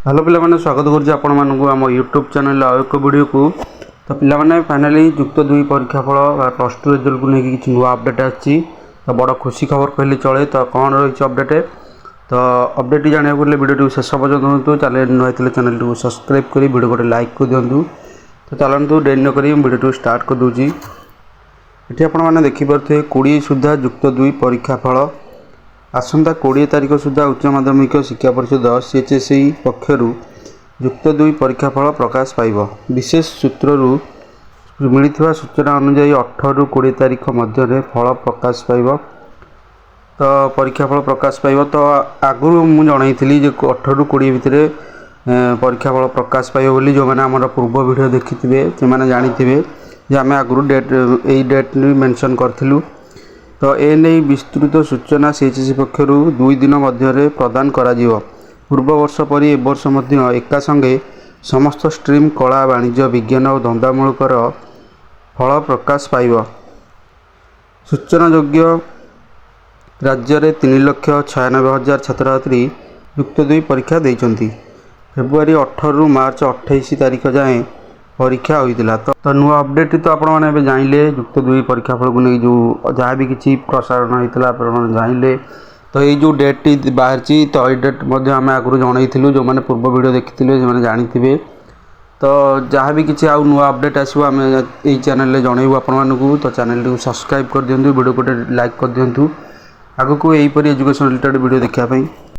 Hello पिला स्वागत करुच्ची आपण मानक आम यूट्यूब चैनल आउ एक वीडियो को। तो पिला फाइनाली युक्त दुई परीक्षा फल प्लस टू रिजल्ट को लेकिन किसी नुआ अपडेट आसी तो बड़ खुशी खबर कहले चले। तो कौन रही अपडेट तो अपडेट जाना वीडियो शेष पर्यटन हूँ। चैनल नुआ चैनल को सब्सक्राइब कर वीडियो गोटे लाइक कर दिंतु। तो चलतु डेरी नक वीडियो स्टार्ट कर दूँ। ये आपने देखिपे 20 सुधा युक्त दुई परीक्षा फल आसंता 20 तारिख सुधा उच्च माध्यमिक शिक्षा परिषद CHSE पक्षर युक्त दुई परीक्षा फल प्रकाश पाइब। विशेष सूत्रु मिलता सूचना अनुसार 18 ରୁ 20 तारिख मध्य फल प्रकाश पाइब। तो परीक्षा फल प्रकाश पाइब। तो आगु मुझे 18 ରୁ 20 भितर परीक्षा फल प्रकाश पाइब बोली। जो मैंने आम पूर्व वीडियो देखी से जानी आम आगु डेट यही डेट मेंशन करूँ। तो एने विस्तृत सूचना CHSE पक्षर 2 दिन मध्य प्रदान करा जीवो। पूर्व वर्ष पर ए वर्ष एका संगे समस्त स्ट्रीम कला वाणिज्य विज्ञान और धंदामूलकर फल प्रकाश पाइब। सूचना योग्य राज्य में 3,96,000 छात्र छात्री युक्त दुई परीक्षा देइचंती। फेब्रुआरी 18 ରୁ मार्च 28 तारिख जाए परीक्षा होता। तो नुआ अपडेट तो आपण मैंने जानले युक्त दुई परीक्षा फल को नहीं जो जहाँ भी किसी प्रसारण होता आप जानले। तो ये जो डेट बाहर तो ये डेट आम आगु जनईलु जो मैंने पूर्व वीडियो देखी से जानी। तो जहाँ भी किसी आउ नुआ अपडेट आसो आम यही चैनल जनइबू आपको। तो चैनल को सब्सक्राइब कर दिंतु, वीडियो को लाइक कर दिंतु। आगु को यहीपरि एजुकेशन रिलेटेड वीडियो देखा।